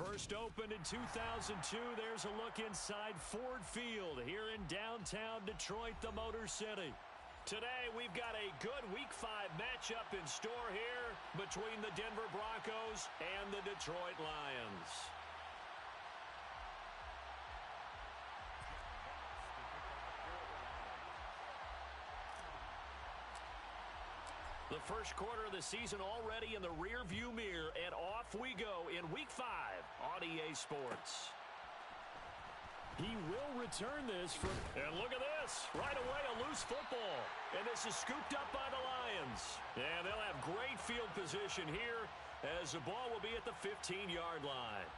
First opened in 2002, there's a look inside Ford Field here in downtown Detroit, the Motor City. Today, we've got a good Week 5 matchup in store here between the Denver Broncos and the Detroit Lions. The first quarter of the season already in the rearview mirror, and off we go in Week 5 on EA Sports. He will return this from... And look at this. Right away, a loose football. And this is scooped up by the Lions. And they'll have great field position here as the ball will be at the 15-yard line.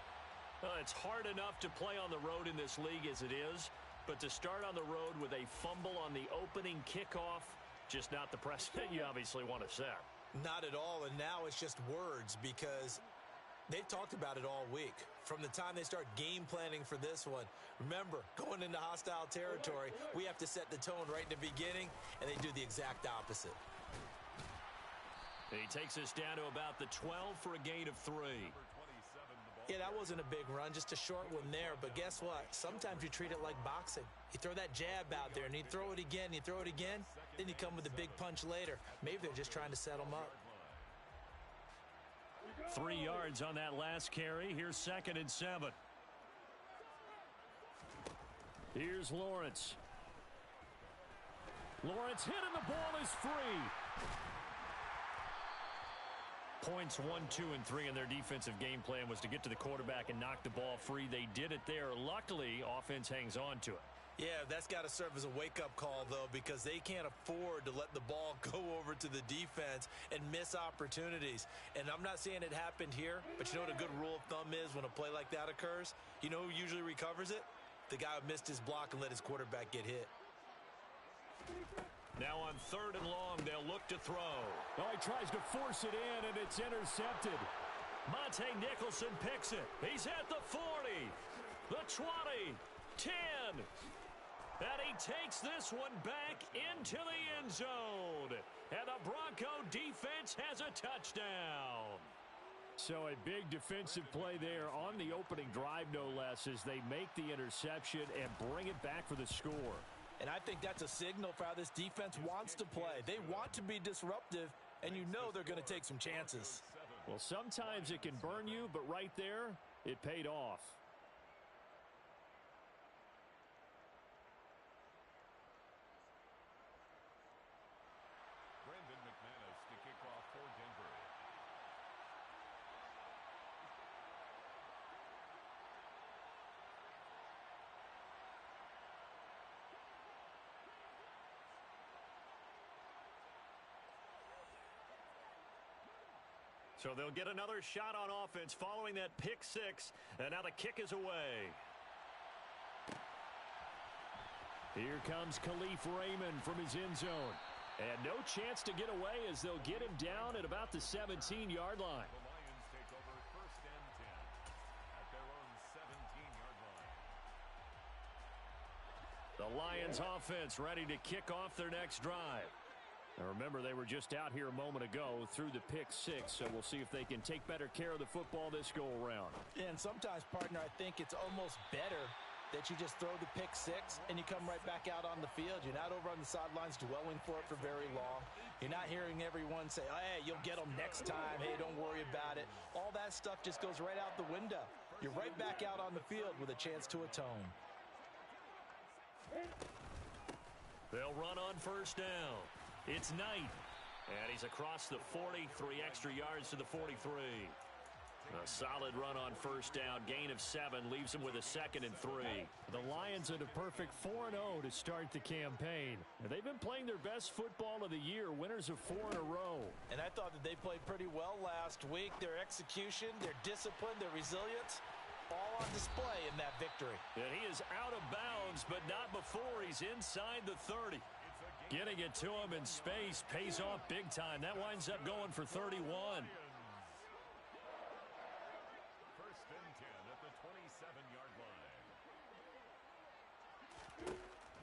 It's hard enough to play on the road in this league as it is, but to start on the road with a fumble on the opening kickoff, just not the precedent you obviously want to set. Not at all, and now it's just words because they've talked about it all week. From the time they start game planning for this one, remember, going into hostile territory, we have to set the tone right in the beginning, and they do the exact opposite. He takes us down to about the 12 for a gain of 3. Yeah, that wasn't a big run, just a short one there. But guess what? Sometimes you treat it like boxing. You throw that jab out there, and you throw it again, you throw it again, then you come with a big punch later. Maybe they're just trying to set them up. 3 yards on that last carry. Here's 2nd and 7. Here's Lawrence. Lawrence hit, and the ball is free. Points 1, 2, and 3 in their defensive game plan was to get to the quarterback and knock the ball free. They did it there. Luckily, offense hangs on to it. Yeah, that's got to serve as a wake-up call, though, because they can't afford to let the ball go over to the defense and miss opportunities. And I'm not saying it happened here, but you know what a good rule of thumb is when a play like that occurs? You know who usually recovers it? The guy who missed his block and let his quarterback get hit. Now on 3rd and long, they'll look to throw. Oh, he tries to force it in, and it's intercepted. Monte Nicholson picks it. He's at the 40, the 20, 10. And he takes this one back into the end zone. And the Bronco defense has a touchdown. So a big defensive play there on the opening drive, no less, as they make the interception and bring it back for the score. And I think that's a signal for how this defense wants to play. They want to be disruptive, and you know they're going to take some chances. Well, sometimes it can burn you, but right there, it paid off. Brandon McManus to kick off for Denver. So they'll get another shot on offense following that pick 6, and now the kick is away. Here comes Khalif Raymond from his end zone. And no chance to get away as they'll get him down at about the 17-yard line. The Lions take over 1st and 10 at their own 17-yard line. The Lions offense ready to kick off their next drive. Now remember, they were just out here a moment ago through the pick 6, so we'll see if they can take better care of the football this go-around. And sometimes, partner, I think it's almost better that you just throw the pick 6 and you come right back out on the field. You're not over on the sidelines dwelling for it for very long. You're not hearing everyone say, oh, hey, you'll get them next time. Hey, don't worry about it. All that stuff just goes right out the window. You're right back out on the field with a chance to atone. They'll run on 1st down. It's Knight, and he's across the 40, 3 extra yards to the 43. A solid run on 1st down, gain of 7, leaves him with a 2nd and 3. The Lions at a perfect 4-0 to start the campaign. They've been playing their best football of the year, winners of 4 in a row. And I thought that they played pretty well last week. Their execution, their discipline, their resilience, all on display in that victory. And he is out of bounds, but not before he's inside the 30. Getting it to him in space pays off big time. That winds up going for 31. 1st and 10 at the 27-yard line.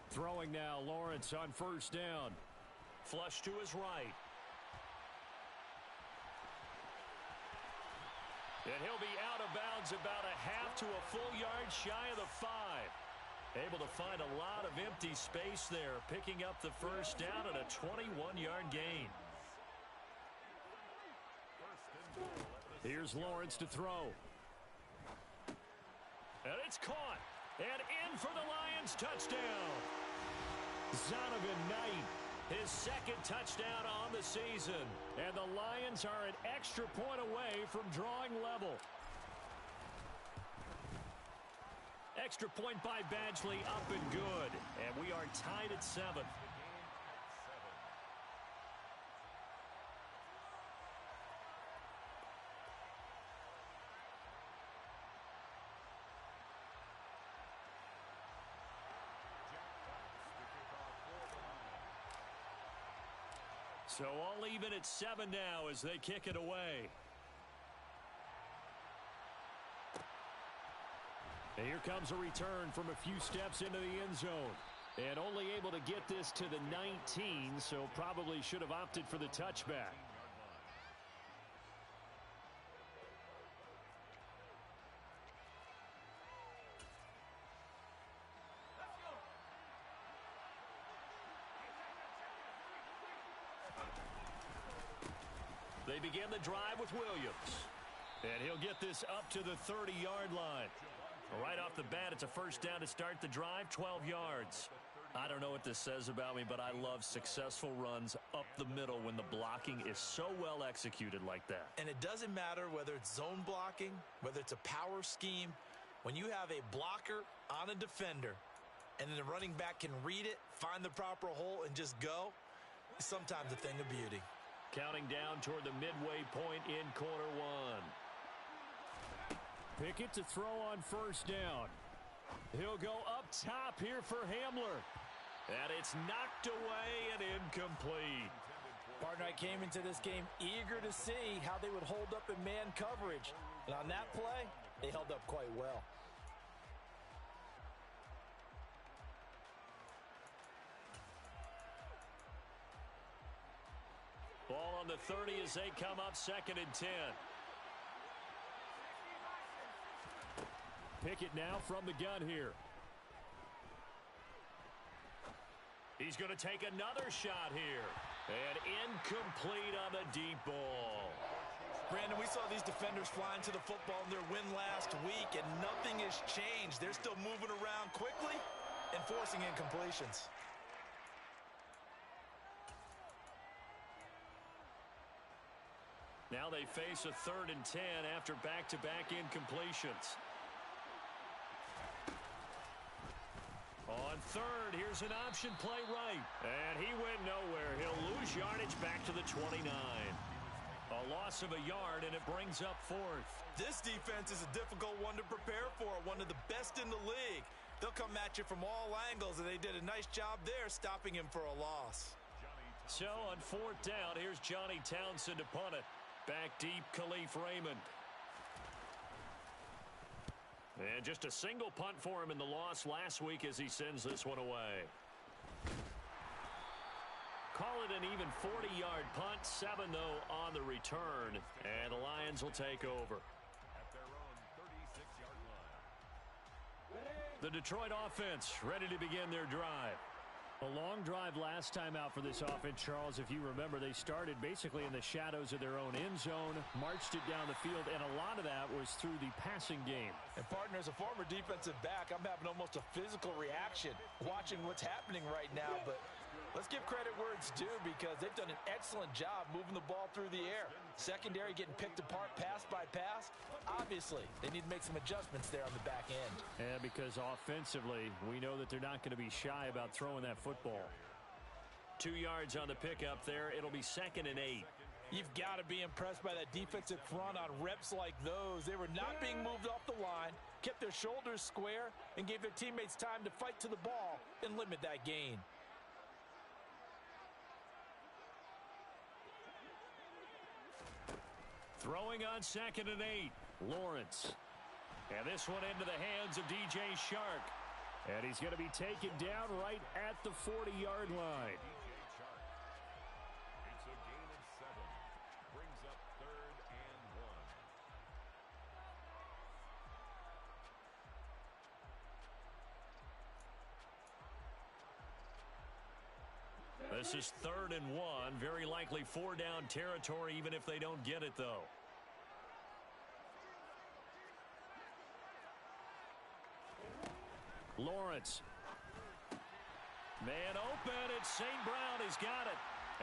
Throwing now, Lawrence on 1st down. Flush to his right. And he'll be out of bounds about a half to a full yard shy of the 5. Able to find a lot of empty space there, picking up the first down and a 21-yard gain. Here's Lawrence to throw. And it's caught. And in for the Lions touchdown. Zonovan Knight, his second touchdown on the season. And the Lions are an extra point away from drawing level. Extra point by Badgley, up and good. And we are tied at 7. So all even at 7 now as they kick it away. And here comes a return from a few steps into the end zone. And only able to get this to the 19, so probably should have opted for the touchback. They begin the drive with Williams. And he'll get this up to the 30-yard line. Right off the bat, it's a first down to start the drive, 12 yards. I don't know what this says about me, but I love successful runs up the middle when the blocking is so well executed like that. And it doesn't matter whether it's zone blocking, whether it's a power scheme. When you have a blocker on a defender, and then the running back can read it, find the proper hole, and just go, it's sometimes a thing of beauty. Counting down toward the midway point in quarter one. Pickett to throw on first down. He'll go up top here for Hamler. And it's knocked away and incomplete. Partner, I came into this game eager to see how they would hold up in man coverage. And on that play, they held up quite well. Ball on the 30 as they come up 2nd and 10. Pickett now from the gun here. He's going to take another shot here. And incomplete on the deep ball. Brandon, we saw these defenders flying to the football in their win last week, and nothing has changed. They're still moving around quickly and forcing incompletions. Now they face a 3rd and 10 after back-to-back incompletions. On 3rd, here's an option play right. And he went nowhere. He'll lose yardage back to the 29. A loss of a yard, and it brings up 4th. This defense is a difficult one to prepare for, one of the best in the league. They'll come at you from all angles, and they did a nice job there stopping him for a loss. So on 4th down, here's Johnny Townsend to punt it. Back deep, Khalif Raymond. And just a single punt for him in the loss last week as he sends this one away. Call it an even 40-yard punt. 7, though, on the return. And the Lions will take over. At their own 36-yard line. The Detroit offense ready to begin their drive. A long drive last time out for this offense, Charles. If you remember, they started basically in the shadows of their own end zone, marched it down the field, and a lot of that was through the passing game. And partner, as a former defensive back, I'm having almost a physical reaction watching what's happening right now. But let's give credit where it's due because they've done an excellent job moving the ball through the air. Secondary getting picked apart pass by pass. Obviously, they need to make some adjustments there on the back end. And because offensively, we know that they're not going to be shy about throwing that football. 2 yards on the pickup there. It'll be 2nd and 8. You've got to be impressed by that defensive front on reps like those. They were not being moved off the line, kept their shoulders square, and gave their teammates time to fight to the ball and limit that gain. Throwing on 2nd and 8. Lawrence. And this one into the hands of DJ Shark. And he's going to be taken down right at the 40-yard line. It's a gain of 7. Brings up 3rd and 1. This is 3rd and 1. Very likely 4-down territory, even if they don't get it, though. Lawrence. Man open. It's St. Brown. He's got it.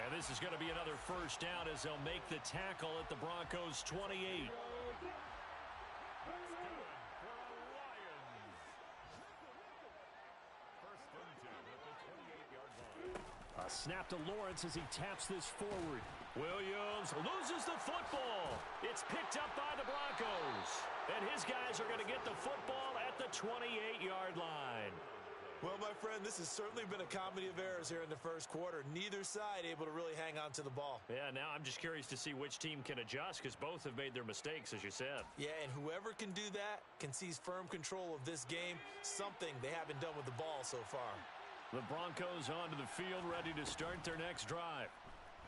And this is going to be another first down as they'll make the tackle at the Broncos' 28. A snap to Lawrence as he taps this forward. Williams loses the football. It's picked up by the Broncos. And his guys are going to get the football at the 28-yard line. Well, my friend, this has certainly been a comedy of errors here in the first quarter. Neither side able to really hang on to the ball. Yeah, now I'm just curious to see which team can adjust because both have made their mistakes, as you said. Yeah, and whoever can do that can seize firm control of this game, something they haven't done with the ball so far. The Broncos onto the field, ready to start their next drive.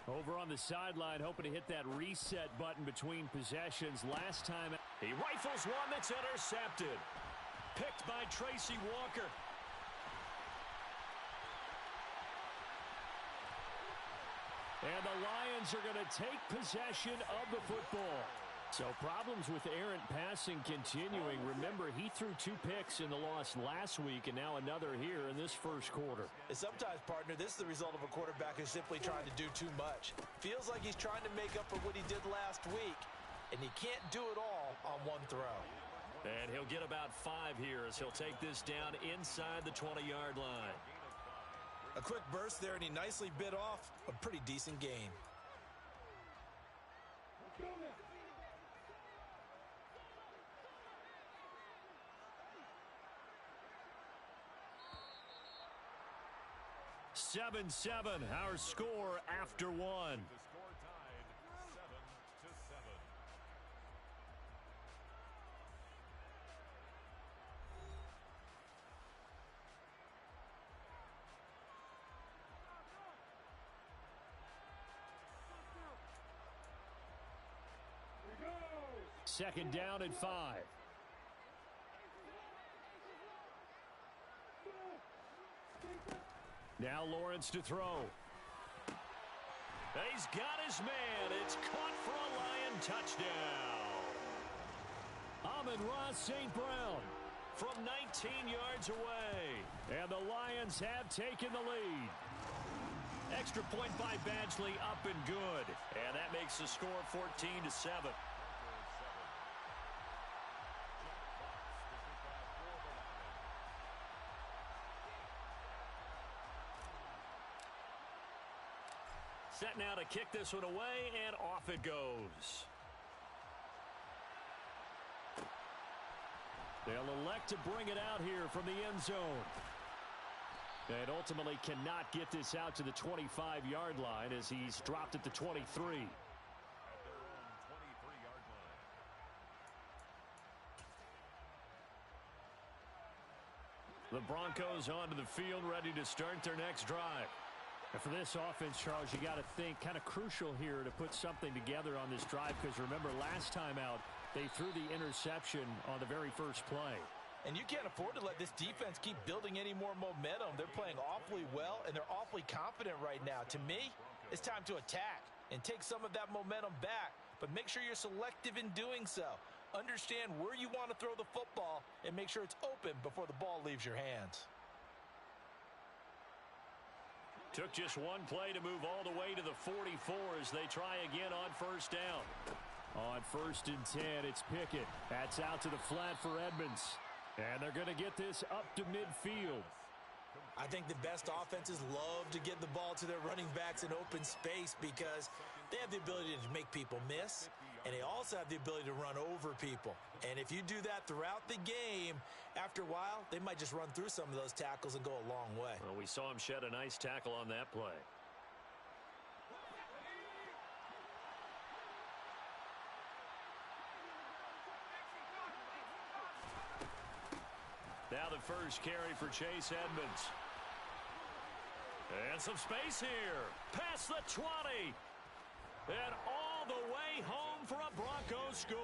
Over on the sideline, hoping to hit that reset button between possessions. Last time, he rifles one that's intercepted. Picked by Tracy Walker. And the Lions are going to take possession of the football. So problems with errant passing continuing. Remember, he threw 2 picks in the loss last week and now another here in this first quarter. And sometimes, partner, this is the result of a quarterback who's simply trying to do too much. Feels like he's trying to make up for what he did last week, and he can't do it all on one throw. And he'll get about 5 here as he'll take this down inside the 20-yard line. A quick burst there, and he nicely bit off a pretty decent gain. Seven, our score after 1. The score tied 7-7. Second down and 5. Now Lawrence to throw. He's got his man. It's caught for a Lion touchdown. Amon-Ra St. Brown from 19 yards away. And the Lions have taken the lead. Extra point by Badgley, up and good. And that makes the score 14-7. Set now to kick this one away, and off it goes. They'll elect to bring it out here from the end zone. And ultimately cannot get this out to the 25-yard line as he's dropped at the 23. At their own 23-yard line. The Broncos onto the field, ready to start their next drive. And for this offense, Charles, you got to think kind of crucial here to put something together on this drive because remember last time out they threw the interception on the very first play. And you can't afford to let this defense keep building any more momentum. They're playing awfully well, and they're awfully confident right now. To me, it's time to attack and take some of that momentum back, but make sure you're selective in doing so. Understand where you want to throw the football and make sure it's open before the ball leaves your hands. Took just one play to move all the way to the 44 as they try again on first down. On 1st and 10, it's Pickett. That's out to the flat for Edmonds. And they're going to get this up to midfield. I think the best offenses love to get the ball to their running backs in open space because they have the ability to make people miss, and they also have the ability to run over people. And if you do that throughout the game, after a while, they might just run through some of those tackles and go a long way. Well, we saw him shed a nice tackle on that play. Now the first carry for Chase Edmonds. And some space here. Past the 20. And all the way home for a Broncos score.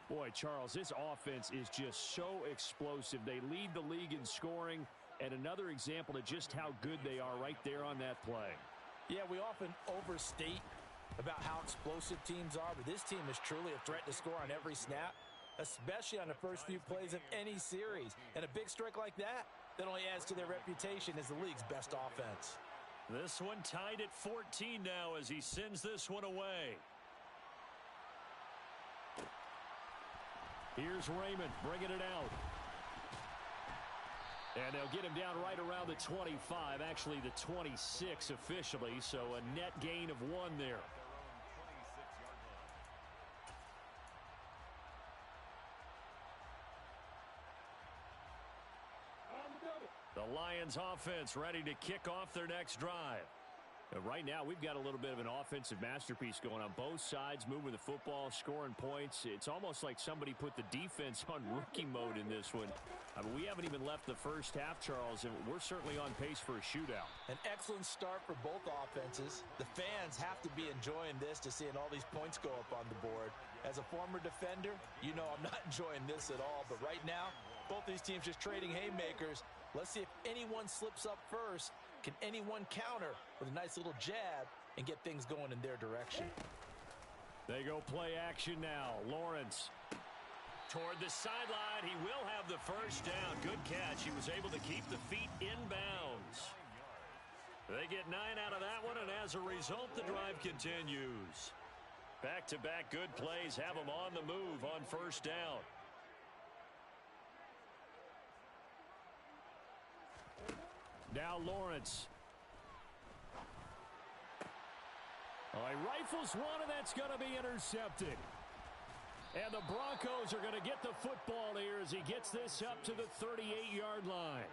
Boy, Charles, this offense is just so explosive. They lead the league in scoring, and another example of just how good they are right there on that play. Yeah, we often overstate about how explosive teams are, but this team is truly a threat to score on every snap, especially on the first few plays of any series. And a big strike like that only adds to their reputation as the league's best offense. This one tied at 14 now as he sends this one away. Here's Raymond bringing it out. And they'll get him down right around the 25, actually the 26 officially, so a net gain of 1 there. The Lions offense ready to kick off their next drive. Right now, we've got a little bit of an offensive masterpiece going on both sides, moving the football, scoring points. It's almost like somebody put the defense on rookie mode in this one. I mean, we haven't even left the first half, Charles, and we're certainly on pace for a shootout. An excellent start for both offenses. The fans have to be enjoying this to seeing all these points go up on the board. As a former defender, you know I'm not enjoying this at all. But right now, both these teams just trading haymakers. Let's see if anyone slips up first. Can anyone counter with a nice little jab and get things going in their direction? They go play action now. Lawrence. Toward the sideline, he will have the first down. Good catch. He was able to keep the feet in bounds. They get 9 out of that one, and as a result, the drive continues. Back-to-back good plays have them on the move on first down. Now Lawrence. Oh, he rifles one, and that's going to be intercepted. And the Broncos are going to get the football here as he gets this up to the 38-yard line.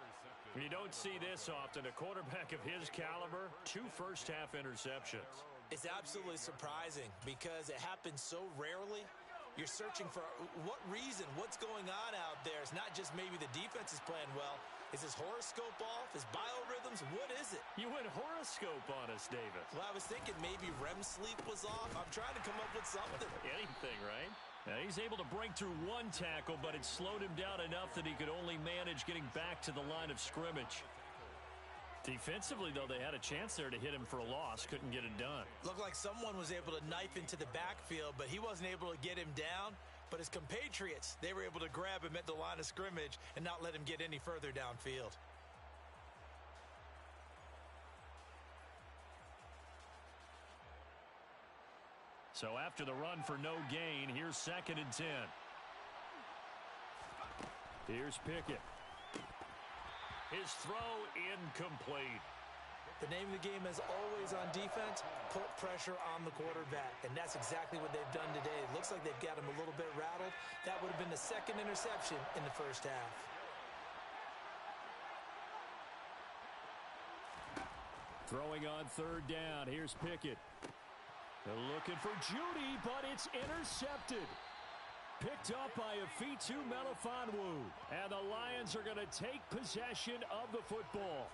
You don't see this often. A quarterback of his caliber, 2 first-half interceptions. It's absolutely surprising because it happens so rarely. You're searching for what reason, what's going on out there. It's not just maybe the defense is playing well. Is his horoscope off? His biorhythms? What is it? You went horoscope on us, David. Well, I was thinking maybe REM sleep was off. I'm trying to come up with something. Anything, right? Now, he's able to break through 1 tackle, but it slowed him down enough that he could only manage getting back to the line of scrimmage. Defensively, though, they had a chance there to hit him for a loss. Couldn't get it done. Looked like someone was able to knife into the backfield, but he wasn't able to get him down. But his compatriots, they were able to grab him at the line of scrimmage and not let him get any further downfield. So after the run for no gain, here's 2nd and 10. Here's Pickett. His throw incomplete. The name of the game, as always on defense, put pressure on the quarterback. And that's exactly what they've done today. It looks like they've got him a little bit rattled. That would have been the 2nd interception in the first half. Throwing on 3rd down. Here's Pickett. They're looking for Judy, but it's intercepted. Picked up by Afitu Melifonwu. And the Lions are going to take possession of the football.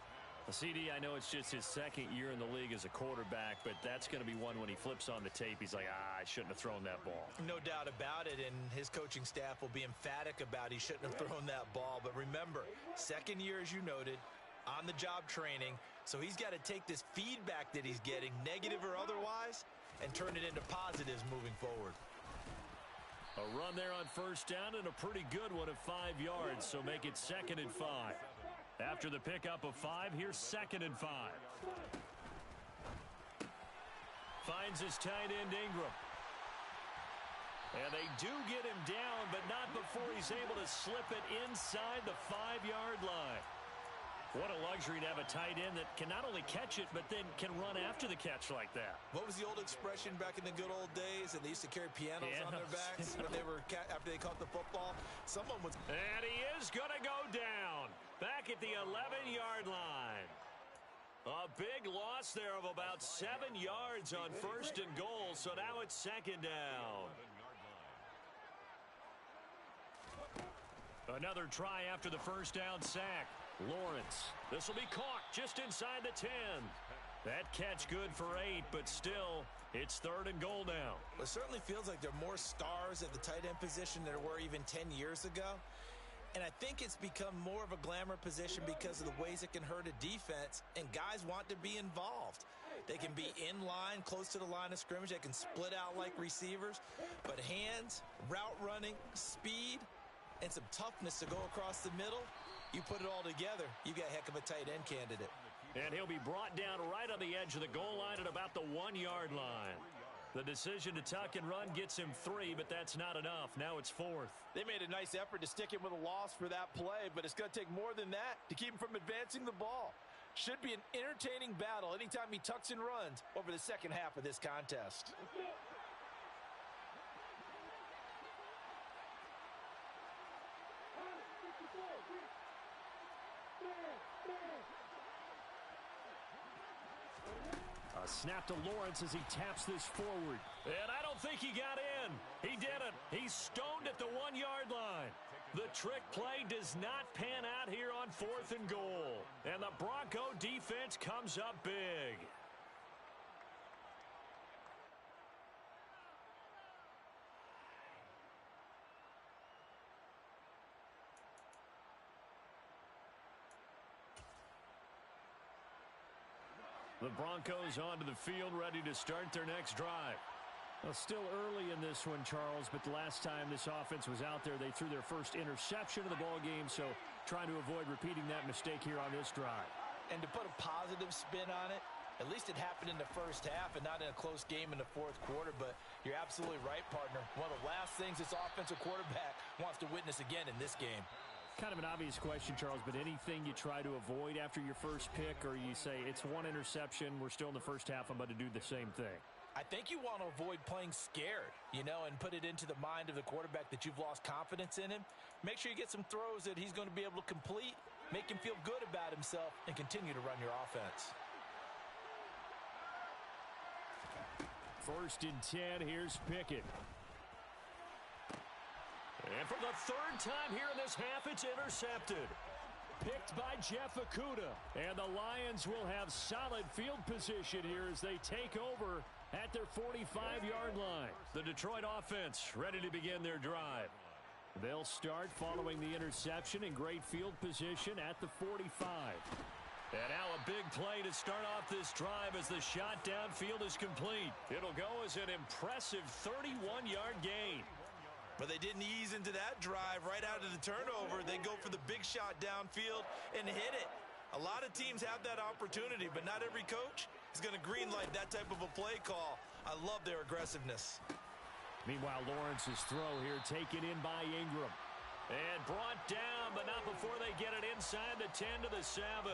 CD, I know it's just his 2nd year in the league as a quarterback, but that's going to be one when he flips on the tape. He's like, I shouldn't have thrown that ball. No doubt about it, and his coaching staff will be emphatic about he shouldn't have thrown that ball. But remember, 2nd year, as you noted, on-the-job training, so he's got to take this feedback that he's getting, negative or otherwise, and turn it into positives moving forward. A run there on first down and a pretty good one of 5 yards, so make it 2nd and 5. After the pickup of 5, here's 2nd and 5. Finds his tight end Ingram. And they do get him down, but not before he's able to slip it inside the 5-yard line. What a luxury to have a tight end that can not only catch it, but then can run after the catch like that. What was the old expression back in the good old days? And they used to carry pianos on their backs when they were after they caught the football. Someone was. And he is going to go down back at the 11-yard line. A big loss there of about 7 yards on 1st and goal. So now it's 2nd down. Another try after the first down sack. Lawrence. This will be caught just inside the 10. That catch good for 8, but still, it's 3rd and goal now. It certainly feels like there are more stars at the tight end position than there were even 10 years ago. And I think it's become more of a glamour position because of the ways it can hurt a defense, and guys want to be involved. They can be in line, close to the line of scrimmage. They can split out like receivers. But hands, route running, speed, and some toughness to go across the middle, you put it all together, you got a heck of a tight end candidate. And he'll be brought down right on the edge of the goal line at about the 1-yard line. The decision to tuck and run gets him 3, but that's not enough. Now it's 4th. They made a nice effort to stick him with a loss for that play, but it's going to take more than that to keep him from advancing the ball. Should be an entertaining battle anytime he tucks and runs over the second half of this contest. A snap to Lawrence as he taps this forward. And I don't think he got in. He didn't. He's stoned at the 1-yard line. The trick play does not pan out here on 4th and goal. And the Bronco defense comes up big. The Broncos onto the field, ready to start their next drive. Well, still early in this one, Charles, but the last time this offense was out there, they threw their first interception of the ball game, so trying to avoid repeating that mistake here on this drive. And to put a positive spin on it, at least it happened in the first half and not in a close game in the fourth quarter, but you're absolutely right, partner. One of the last things this offensive quarterback wants to witness again in this game. Kind of an obvious question, Charles, but anything you try to avoid after your first pick, or you say it's one interception, we're still in the first half, I'm about to do the same thing? I think you want to avoid playing scared, and put it into the mind of the quarterback that you've lost confidence in him. Make sure you get some throws that he's going to be able to complete, make him feel good about himself, and continue to run your offense. 1st and 10, here's Pickett. And for the 3rd time here in this half, it's intercepted. Picked by Jeff Okudah. And the Lions will have solid field position here as they take over at their 45-yard line. The Detroit offense ready to begin their drive. They'll start following the interception in great field position at the 45. And now a big play to start off this drive as the shot downfield is complete. It'll go as an impressive 31-yard gain. But they didn't ease into that drive right out of the turnover. They go for the big shot downfield and hit it. A lot of teams have that opportunity, but not every coach is going to greenlight that type of a play call. I love their aggressiveness. Meanwhile, Lawrence's throw here taken in by Ingram. And brought down, but not before they get it inside the 10 to the 7.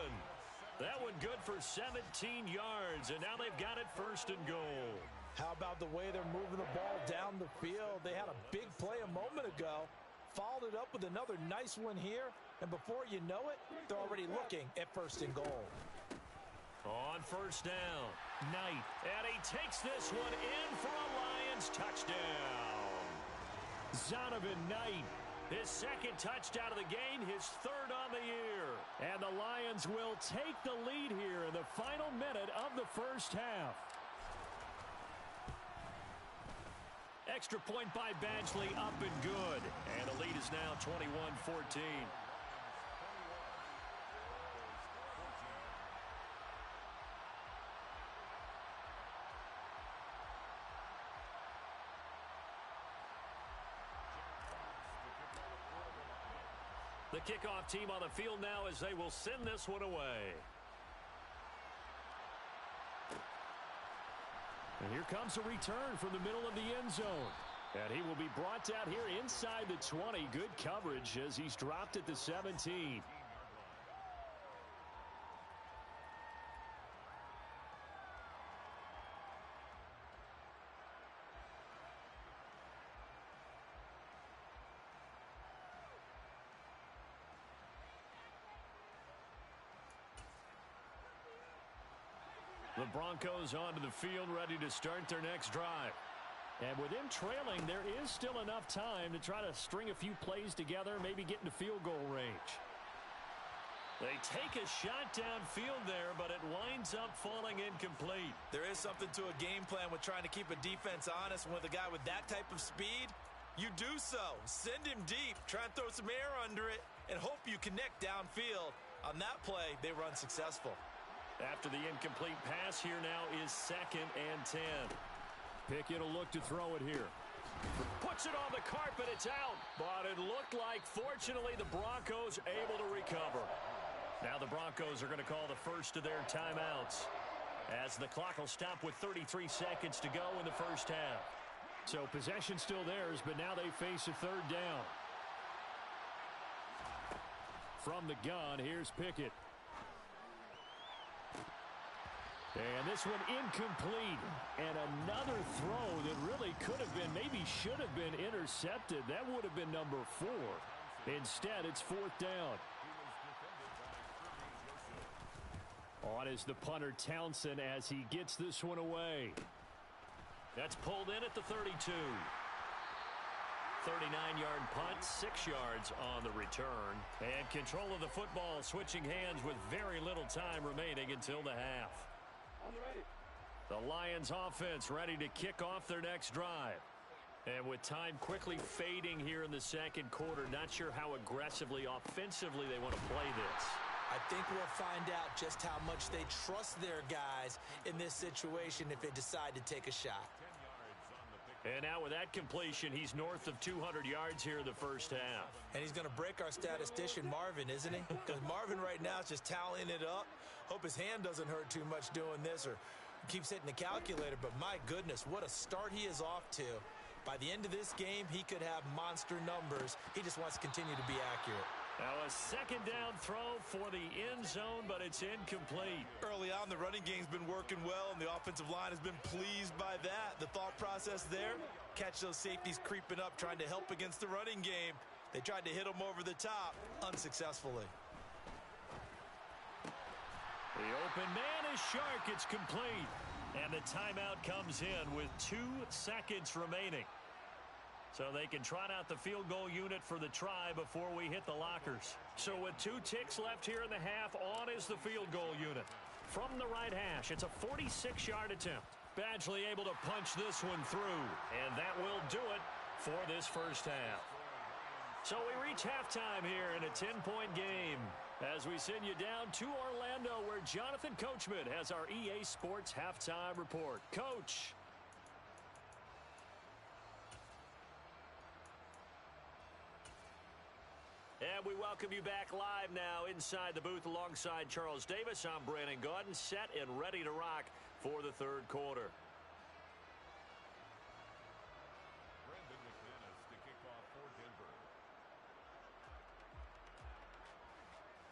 That one good for 17 yards, and now they've got it 1st and goal. How about the way they're moving the ball down the field? They had a big play a moment ago, followed it up with another nice one here, and before you know it, they're already looking at 1st and goal. On 1st down, Knight, and he takes this one in for a Lions touchdown. Zonovan Knight, his 2nd touchdown of the game, his 3rd on the year. And the Lions will take the lead here in the final minute of the first half. Extra point by Badgley, up and good. And the lead is now 21-14. The kickoff team on the field now as they will send this one away. And here comes a return from the middle of the end zone. And he will be brought down here inside the 20. Good coverage as he's dropped at the 17. The Broncos onto the field, ready to start their next drive. And with them trailing, there is still enough time to try to string a few plays together, maybe get into field goal range. They take a shot downfield there, but it winds up falling incomplete. There is something to a game plan with trying to keep a defense honest. With a guy with that type of speed, You do so. Send him deep. Try and throw some air under it and hope you connect downfield. On that play, they were unsuccessful. After the incomplete pass, here now is 2nd and 10. Pickett will look to throw it here. Puts it on the carpet. It's out. But it looked like, fortunately, the Broncos able to recover. Now the Broncos are going to call the first of their timeouts, as the clock will stop with 33 seconds to go in the first half. So possession still theirs, but now they face a 3rd down. From the gun, here's Pickett. And this one incomplete. And another throw that really could have been, maybe should have been intercepted. That would have been number 4. Instead, it's 4th down. On is the punter Townsend as he gets this one away. That's pulled in at the 32. 39-yard punt, 6 yards on the return. And control of the football switching hands with very little time remaining until the half. The Lions offense ready to kick off their next drive. And with time quickly fading here in the 2nd quarter, not sure how aggressively, offensively they want to play this. I think we'll find out just how much they trust their guys in this situation if they decide to take a shot. And now with that completion, he's north of 200 yards here in the first half. And he's going to break our statistician, Marvin, isn't he? Because Marvin right now is just tallying it up. Hope his hand doesn't hurt too much doing this or keeps hitting the calculator. But my goodness, what a start he is off to. By the end of this game, he could have monster numbers. He just wants to continue to be accurate. Now a 2nd down throw for the end zone, but it's incomplete. Early on, the running game's been working well, and the offensive line has been pleased by that. The thought process there, catch those safeties creeping up, trying to help against the running game. They tried to hit them over the top, unsuccessfully. The open man is Shark. It's complete. And the timeout comes in with 2 seconds remaining. So they can trot out the field goal unit for the try before we hit the lockers. So with 2 ticks left here in the half, on is the field goal unit. From the right hash, it's a 46-yard attempt. Badgley able to punch this one through. And that will do it for this first half. So we reach halftime here in a 10-point game as we send you down to Orlando, where Jonathan Coachman has our EA Sports Halftime Report. Coach. And we welcome you back live now inside the booth alongside Charles Davis. I'm Brandon Gaudin, set and ready to rock for the 3rd quarter. Brandon McManus to kick off for Denver.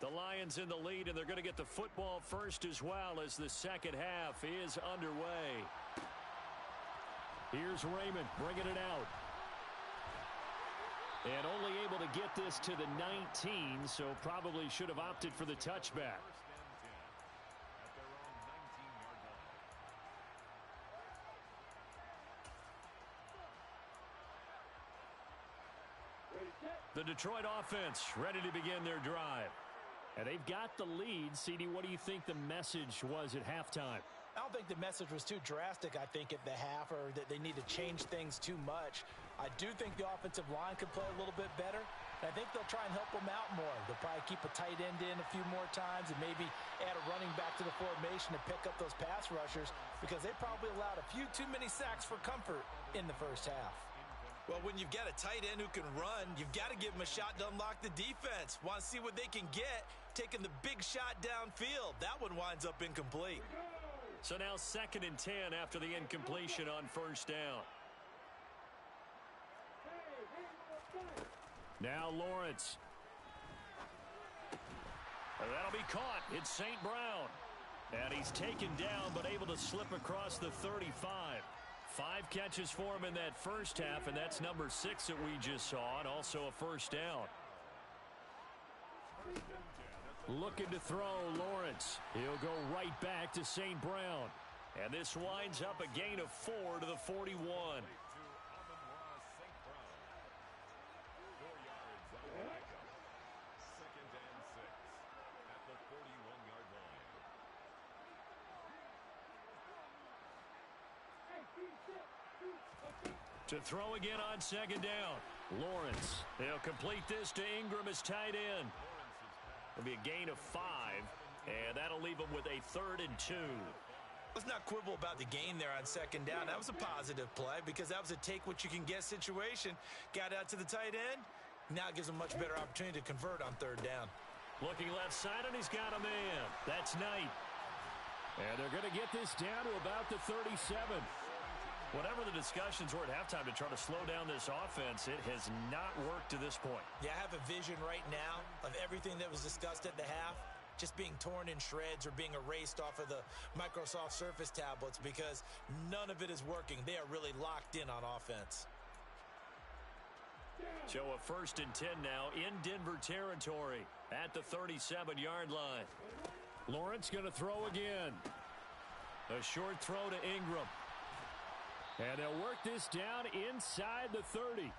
The Lions in the lead, and they're going to get the football first as well as the 2nd half is underway. Here's Raymond bringing it out. And only able to get this to the 19, so probably should have opted for the touchback. 1st and 10 at their own 19-yard line. The Detroit offense ready to begin their drive. And they've got the lead. CD, what do you think the message was at halftime? I don't think the message was too drastic, I think, at the half, or that they need to change things too much. I do think the offensive line could play a little bit better. And I think they'll try and help them out more. They'll probably keep a tight end in a few more times and maybe add a running back to the formation to pick up those pass rushers, because they probably allowed a few too many sacks for comfort in the first half. Well, when you've got a tight end who can run, you've got to give him a shot to unlock the defense. Want to see what they can get, taking the big shot downfield. That one winds up incomplete. So now 2nd and 10 after the incompletion on 1st down. Now Lawrence. That'll be caught. It's St. Brown. And he's taken down but able to slip across the 35. 5 catches for him in that first half, and that's number 6 that we just saw, and also a 1st down. Looking to throw, Lawrence. He'll go right back to St. Brown. And this winds up a gain of 4 to the 41. To throw again on second down. Lawrence. They'll complete this to Ingram as tight end. It'll be a gain of 5, and that'll leave them with a 3rd and 2. Let's not quibble about the gain there on second down. That was a positive play because that was a take-what-you-can-get situation. Got out to the tight end. Now it gives them much better opportunity to convert on 3rd down. Looking left side, and he's got a man. That's Knight. And they're going to get this down to about the 37. Whatever the discussions were at halftime to try to slow down this offense, it has not worked to this point. Yeah, I have a vision right now of everything that was discussed at the half just being torn in shreds or being erased off of the Microsoft Surface tablets because none of it is working. They are really locked in on offense. So a 1st and 10 now in Denver territory at the 37-yard line. Lawrence going to throw again. A short throw to Ingram. And they'll work this down inside the 30.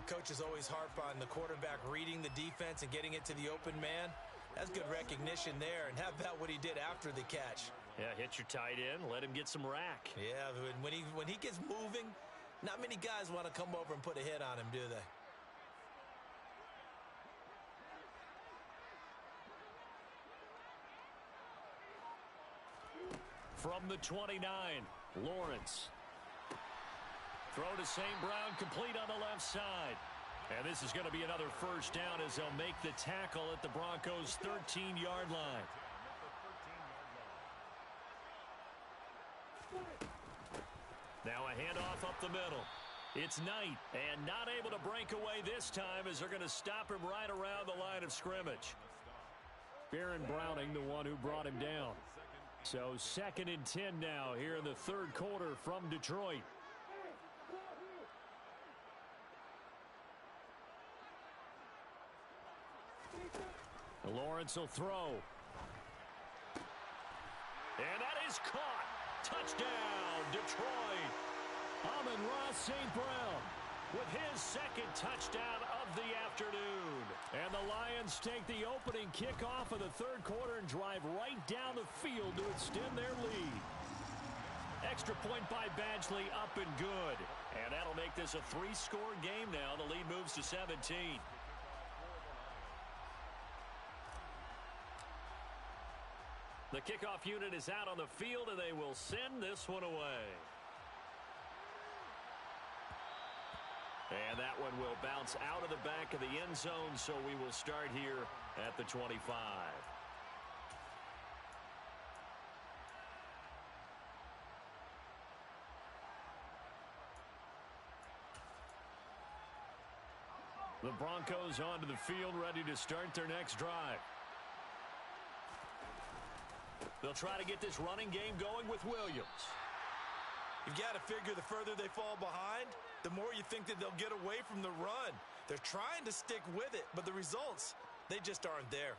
Coaches always harp on the quarterback reading the defense and getting it to the open man. That's good recognition there. And how about what he did after the catch? Yeah, hit your tight end, let him get some rack. Yeah, when he gets moving, not many guys want to come over and put a hit on him, do they? From the 29, Lawrence. Throw to St. Brown, complete on the left side. And this is going to be another 1st down as they'll make the tackle at the Broncos' 13-yard line. Now a handoff up the middle. It's Knight, and not able to break away this time as they're going to stop him right around the line of scrimmage. Baron Browning, the one who brought him down. So 2nd and 10 now here in the 3rd quarter from Detroit. Lawrence will throw. And that is caught. Touchdown, Detroit. Amon-Ra St. Brown with his 2nd touchdown of the afternoon. And the Lions take the opening kickoff of the 3rd quarter and drive right down the field to extend their lead. Extra point by Badgley, up and good. And that'll make this a 3-score game now. The lead moves to 17. The kickoff unit is out on the field, and they will send this one away. And that one will bounce out of the back of the end zone, so we will start here at the 25. The Broncos onto the field, ready to start their next drive. They'll try to get this running game going with Williams. You've got to figure the further they fall behind, the more you think that they'll get away from the run. They're trying to stick with it, but the results, they just aren't there.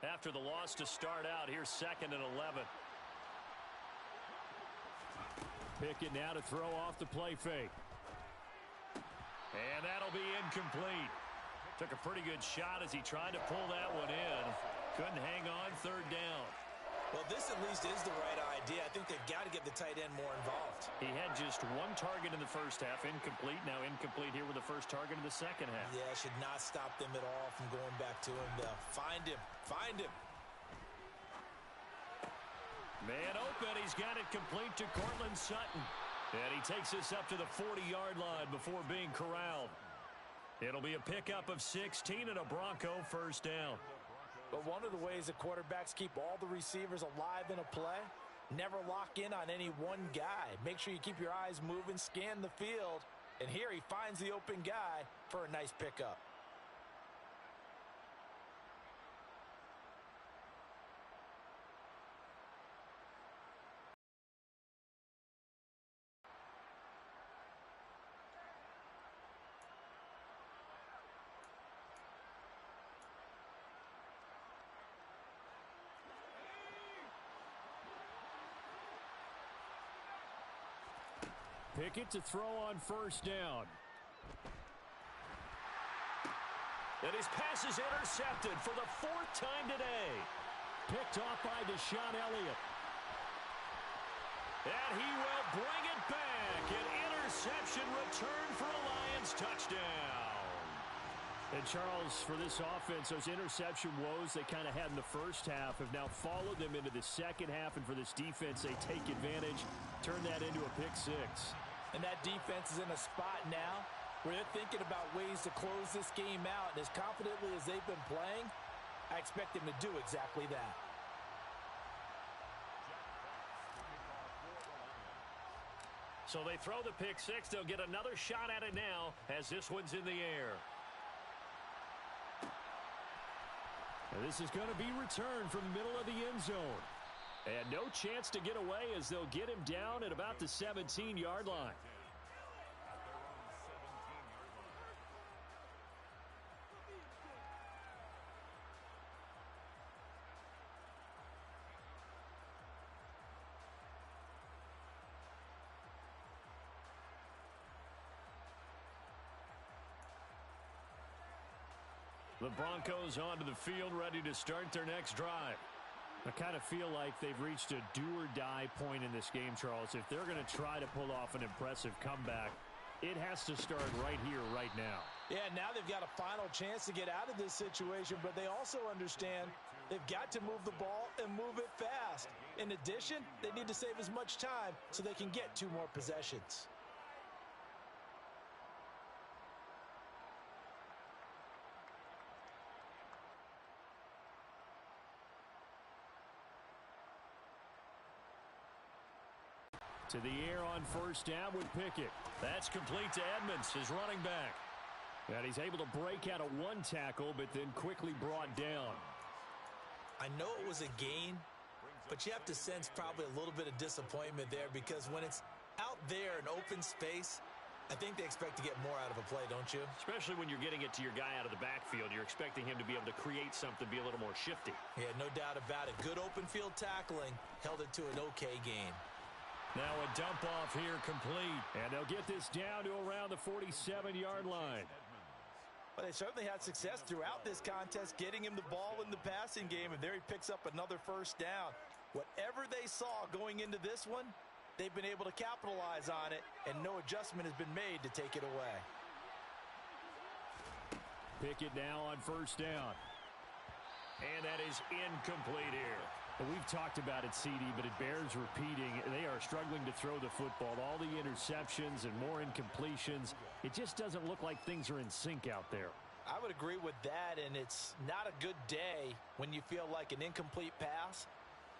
After the loss to start out, here's 2nd and 11. Pickett now to throw off the play fake. And that'll be incomplete. Took a pretty good shot as he tried to pull that one in. Couldn't hang on 3rd down. Well, this at least is the right idea. I think they've got to get the tight end more involved. He had just 1 target in the first half, incomplete. Now incomplete here with the first target in the second half. Yeah, should not stop them at all from going back to him. They'll find him. Find him. Man open. He's got it complete to Cortland Sutton. And he takes this up to the 40-yard line before being corralled. It'll be a pickup of 16 and a Bronco 1st down. But one of the ways that quarterbacks keep all the receivers alive in a play, never lock in on any one guy. Make sure you keep your eyes moving, scan the field. And here he finds the open guy for a nice pickup. Pickett to throw on 1st down. And his pass is intercepted for the 4th time today. Picked off by Deshaun Elliott. And he will bring it back. An interception return for a Lions touchdown. And Charles, for this offense, those interception woes they kind of had in the first half have now followed them into the second half. And for this defense, they take advantage, turn that into a pick six. And that defense is in a spot now where they're thinking about ways to close this game out. And as confidently as they've been playing, I expect them to do exactly that. So they throw the pick six. They'll get another shot at it now as this one's in the air. And this is going to be returned from the middle of the end zone. And no chance to get away as they'll get him down at about the 17-yard line. The Broncos onto the field, ready to start their next drive. I kind of feel like they've reached a do-or-die point in this game, Charles. If they're going to try to pull off an impressive comeback, it has to start right here, right now. Yeah, now they've got a final chance to get out of this situation, but they also understand they've got to move the ball and move it fast. In addition, they need to save as much time so they can get 2 more possessions. To the air on first down with Pickett. That's complete to Edmonds, his running back. And he's able to break out of 1 tackle, but then quickly brought down. I know it was a gain, but you have to sense probably a little bit of disappointment there because when it's out there in open space, I think they expect to get more out of a play, don't you? Especially when you're getting it to your guy out of the backfield. You're expecting him to be able to create something, be a little more shifty. Yeah, no doubt about it. Good open field tackling held it to an okay gain. Now a dump off here complete. And they'll get this down to around the 47-yard line. Well, they certainly had success throughout this contest, getting him the ball in the passing game, and there he picks up another first down. Whatever they saw going into this one, they've been able to capitalize on it, and no adjustment has been made to take it away. Pickett now on first down. And that is incomplete here. Well, we've talked about it, CD, but it bears repeating. They are struggling to throw the football. All the interceptions and more incompletions. It just doesn't look like things are in sync out there. I would agree with that, and it's not a good day when you feel like an incomplete pass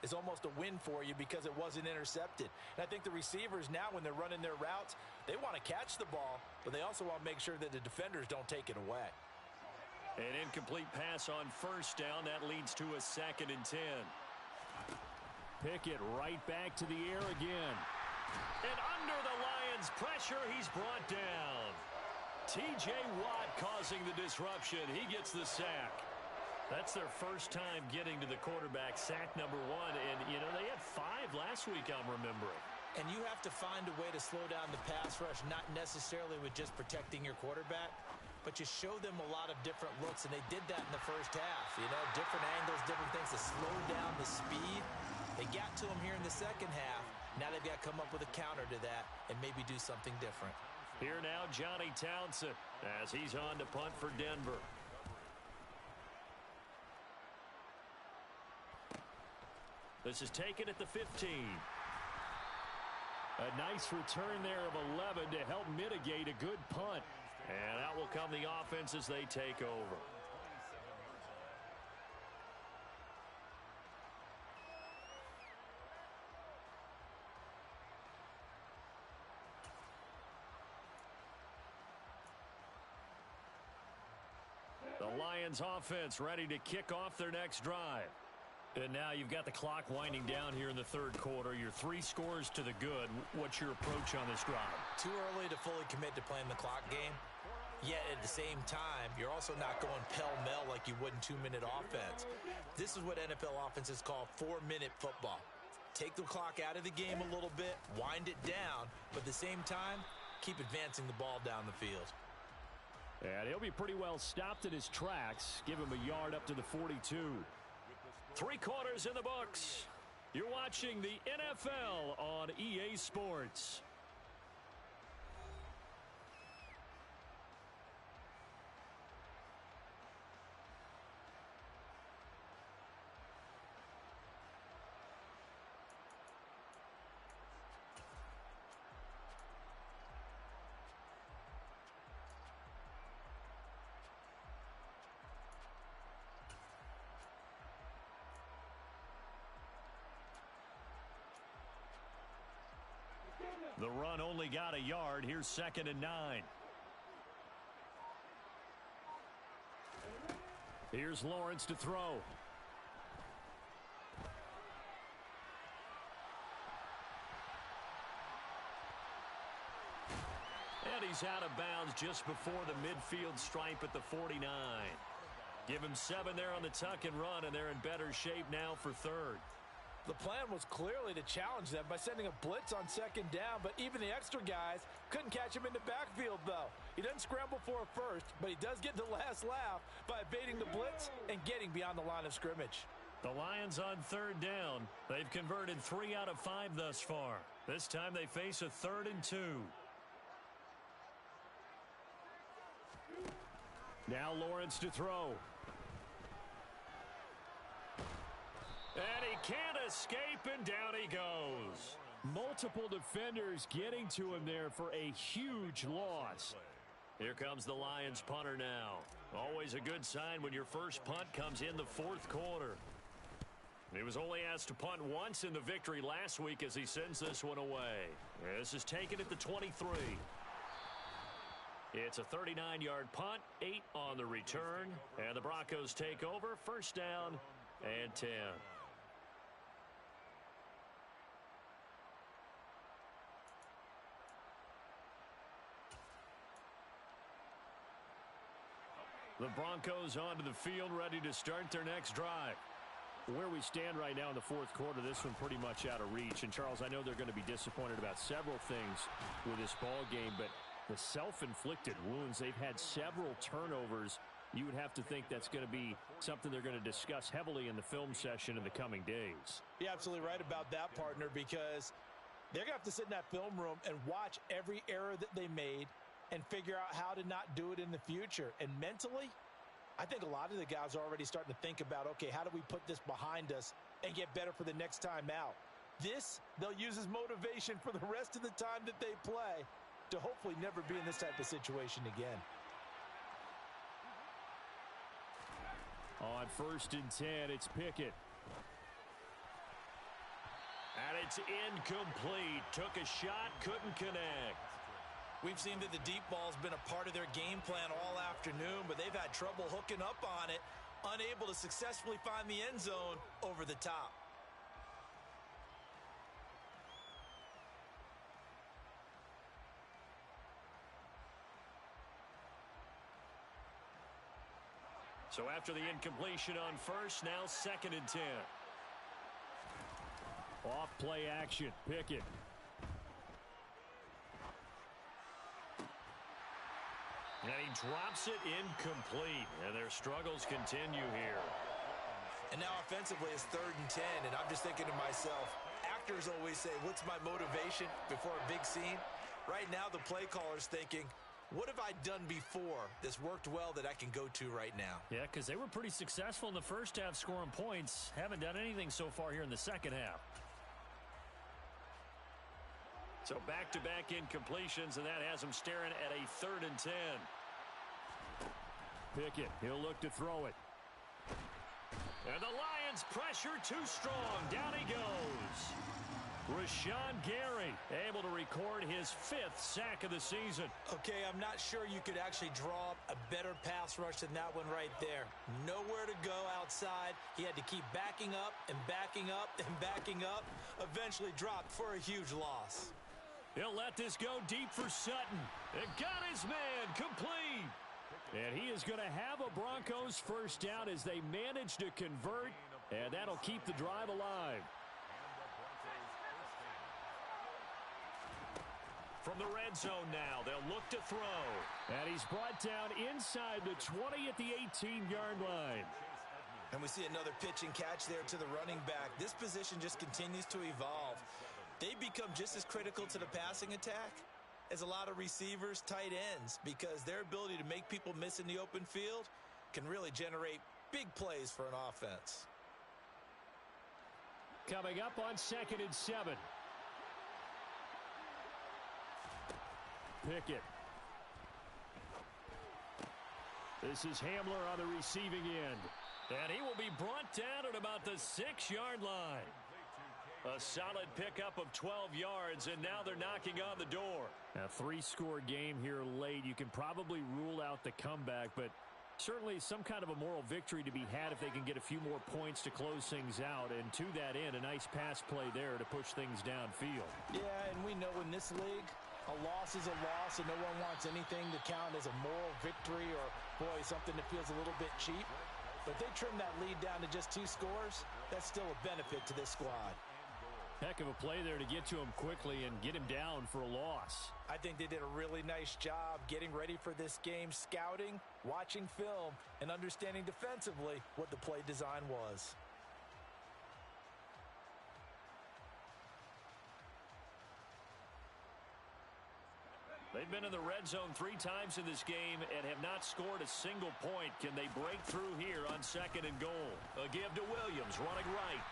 is almost a win for you because it wasn't intercepted. And I think the receivers now, when they're running their routes, they want to catch the ball, but they also want to make sure that the defenders don't take it away. An incomplete pass on first down. That leads to a 2nd and 10. Pickett right back to the air again. And under the Lions' pressure, he's brought down. T.J. Watt causing the disruption. He gets the sack. That's their first time getting to the quarterback, sack number 1. And, you know, they had 5 last week, I'm remembering. And you have to find a way to slow down the pass rush, not necessarily with just protecting your quarterback, but you show them a lot of different looks, and they did that in the first half. You know, different angles, different things to slow down the speed. They got to him here in the second half. Now they've got to come up with a counter to that and maybe do something different. Here now, Johnny Townsend as he's on to punt for Denver. This is taken at the 15. A nice return there of 11 to help mitigate a good punt. And out will come the offense as they take over. The Lions offense ready to kick off their next drive. And now you've got the clock winding down here in the third quarter. You're 3 scores to the good. What's your approach on this drive? Too early to fully commit to playing the clock game. Yet at the same time, you're also not going pell-mell like you would in 2-minute offense. This is what NFL offenses call 4-minute football. Take the clock out of the game a little bit, wind it down, but at the same time, keep advancing the ball down the field. And he'll be pretty well stopped in his tracks. Give him a yard up to the 42. 3 quarters in the books. You're watching the NFL on EA Sports. The run only got a yard. Here's 2nd and 9. Here's Lawrence to throw. And he's out of bounds just before the midfield stripe at the 49. Give him 7 there on the tuck and run, and they're in better shape now for 3rd. The plan was clearly to challenge them by sending a blitz on 2nd down, but even the extra guys couldn't catch him in the backfield, though. He doesn't scramble for a first, but he does get the last laugh by evading the blitz and getting beyond the line of scrimmage. The Lions on 3rd down. They've converted 3 out of 5 thus far. This time they face a 3rd and 2. Now Lawrence to throw. And he can't escape, and down he goes. Multiple defenders getting to him there for a huge loss. Here comes the Lions punter now. Always a good sign when your first punt comes in the 4th quarter. He was only asked to punt once in the victory last week as he sends this one away. This is taken at the 23. It's a 39-yard punt, 8 on the return, and the Broncos take over, 1st down and 10. The Broncos onto the field, ready to start their next drive. Where we stand right now in the 4th quarter, this one pretty much out of reach. And, Charles, I know they're going to be disappointed about several things with this ball game, but the self-inflicted wounds, they've had several turnovers. You would have to think that's going to be something they're going to discuss heavily in the film session in the coming days. You're absolutely right about that, partner, because they're going to have to sit in that film room and watch every error that they made and figure out how to not do it in the future. And mentally, I think a lot of the guys are already starting to think about, okay, how do we put this behind us and get better for the next time out? This, they'll use as motivation for the rest of the time that they play to hopefully never be in this type of situation again. On 1st and 10, it's Pickett. And it's incomplete. Took a shot, couldn't connect. We've seen that the deep ball's been a part of their game plan all afternoon, but they've had trouble hooking up on it, unable to successfully find the end zone over the top. So after the incompletion on 1st, now 2nd and 10. Off play action, Pickett. And he drops it incomplete, and their struggles continue here. And now offensively it's 3rd and 10, and I'm just thinking to myself, actors always say, what's my motivation before a big scene? Right now the play caller's thinking, what have I done before that's worked well that I can go to right now? Yeah, because they were pretty successful in the first half scoring points. Haven't done anything so far here in the second half. So back-to-back incompletions, and that has them staring at a 3rd and 10. Pickett, he'll look to throw it. And the Lions pressure too strong. Down he goes. Rashawn Gary able to record his 5th sack of the season. Okay, I'm not sure you could actually draw up a better pass rush than that one right there. Nowhere to go outside. He had to keep backing up and backing up and backing up. Eventually dropped for a huge loss. He'll let this go deep for Sutton. And got his man complete. And he is going to have a Broncos 1st down as they manage to convert, and that'll keep the drive alive. From the red zone now, they'll look to throw. And he's brought down inside the 20 at the 18-yard line. And we see another pitch and catch there to the running back. This position just continues to evolve. They become just as critical to the passing attack as a lot of receivers, tight ends, because their ability to make people miss in the open field can really generate big plays for an offense. Coming up on 2nd and 7. Pickett. This is Hamler on the receiving end. And he will be brought down at about the 6-yard line. A solid pickup of 12 yards, and now they're knocking on the door. A 3-score game here late. You can probably rule out the comeback, but certainly some kind of a moral victory to be had if they can get a few more points to close things out. And to that end, a nice pass play there to push things downfield. Yeah, and we know in this league, a loss is a loss, and no one wants anything to count as a moral victory or, boy, something that feels a little bit cheap. But they trim that lead down to just 2 scores. That's still a benefit to this squad. Heck of a play there to get to him quickly and get him down for a loss. I think they did a really nice job getting ready for this game, scouting, watching film, and understanding defensively what the play design was. They've been in the red zone 3 times in this game and have not scored a single point. Can they break through here on 2nd and goal? A give to Williams, running right.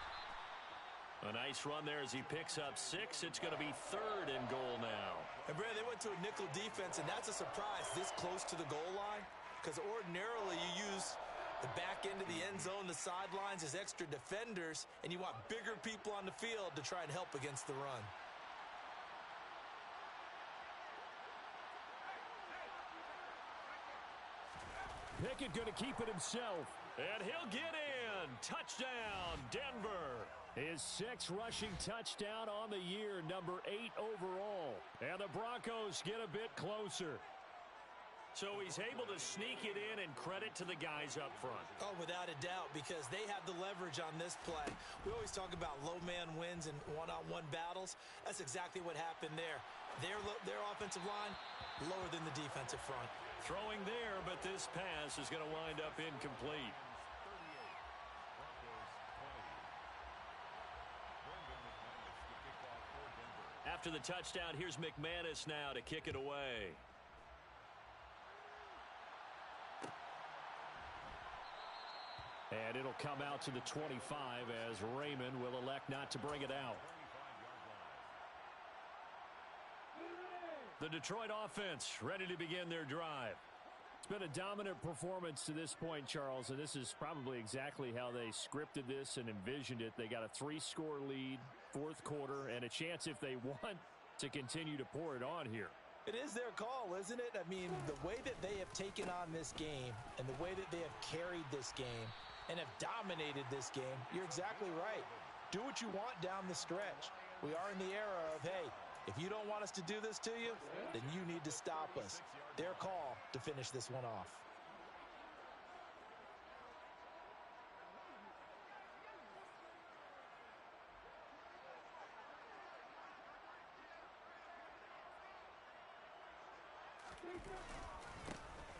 A nice run there as he picks up 6. It's going to be 3rd and goal now. And, Brad, they went to a nickel defense, and that's a surprise this close to the goal line, because ordinarily you use the back end of the end zone, the sidelines as extra defenders, and you want bigger people on the field to try and help against the run. Pickett going to keep it himself. And he'll get in. Touchdown, Denver. His 6th rushing touchdown on the year, number 8 overall. And the Broncos get a bit closer. So he's able to sneak it in, and credit to the guys up front. Oh, without a doubt, because they have the leverage on this play. We always talk about low man wins in one-on-one battles. That's exactly what happened there. Their offensive line, lower than the defensive front. Throwing there, but this pass is going to wind up incomplete. After the touchdown, here's McManus now to kick it away. And it'll come out to the 25 as Raymond will elect not to bring it out. The Detroit offense ready to begin their drive. It's been a dominant performance to this point, Charles, and this is probably exactly how they scripted this and envisioned it. They got a 3-score lead, 4th quarter, and a chance, if they want, to continue to pour it on here. It is their call, isn't it? I mean, the way that they have taken on this game and the way that they have carried this game and have dominated this game, you're exactly right. Do what you want down the stretch. We are in the era of, hey, if you don't want us to do this to you, then you need to stop us. Their call to finish this one off.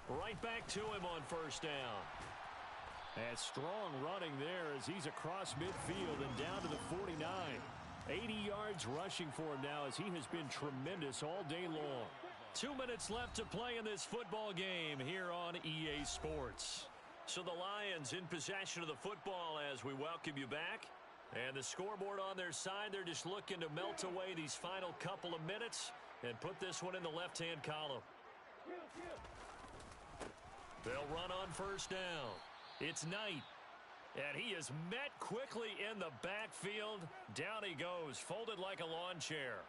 Right back to him on 1st down. And strong running there as he's across midfield and down to the 49. 80 yards rushing for him now as he has been tremendous all day long. 2 minutes left to play in this football game here on EA Sports. So the Lions in possession of the football as we welcome you back. And the scoreboard on their side, they're just looking to melt away these final couple of minutes and put this one in the left-hand column. They'll run on 1st down. It's Knight. And he is met quickly in the backfield. Down he goes, folded like a lawn chair.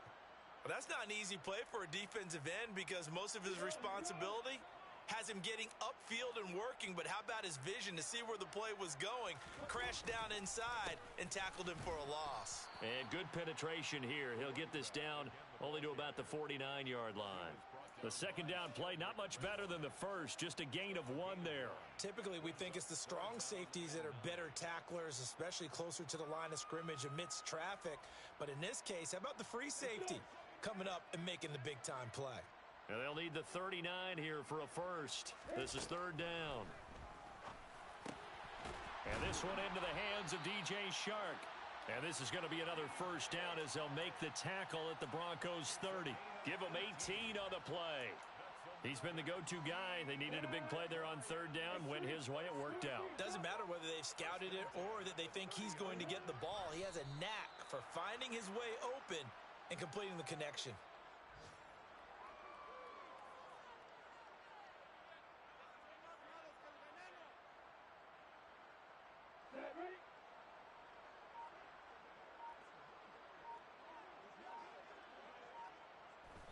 Well, that's not an easy play for a defensive end because most of his responsibility has him getting upfield and working, but how about his vision to see where the play was going, crashed down inside, and tackled him for a loss. And good penetration here. He'll get this down only to about the 49-yard line. The 2nd down play, not much better than the first, just a gain of 1 there. Typically, we think it's the strong safeties that are better tacklers, especially closer to the line of scrimmage amidst traffic. But in this case, how about the free safety? coming up and making the big-time play. And they'll need the 39 here for a first. This is third down. And this one into the hands of DJ Shark. And this is going to be another first down as they'll make the tackle at the Broncos 30. Give them 18 on the play. He's been the go-to guy. They needed a big play there on third down. Went his way. It worked out. Doesn't matter whether they've scouted it or that they think he's going to get the ball. He has a knack for finding his way open and completing the connection.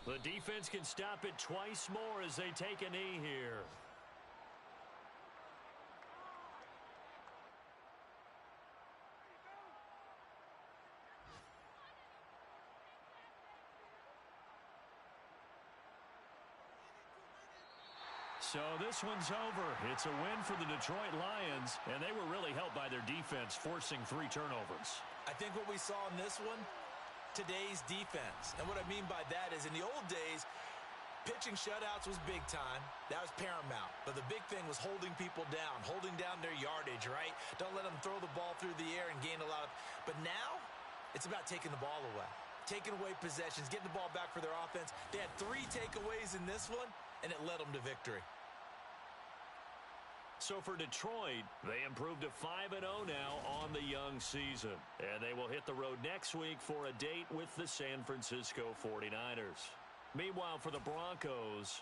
The defense can stop it twice more as they take a knee here. So this one's over. It's a win for the Detroit Lions, and they were really helped by their defense, forcing 3 turnovers. I think what we saw in this one, today's defense. And what I mean by that is in the old days, pitching shutouts was big time. That was paramount. But the big thing was holding people down, holding down their yardage, right? Don't let them throw the ball through the air and gain a lot of... But now, it's about taking the ball away. Taking away possessions, getting the ball back for their offense. They had 3 takeaways in this one, and it led them to victory. So for Detroit, they improved to 5-0 now on the young season. And they will hit the road next week for a date with the San Francisco 49ers. Meanwhile, for the Broncos,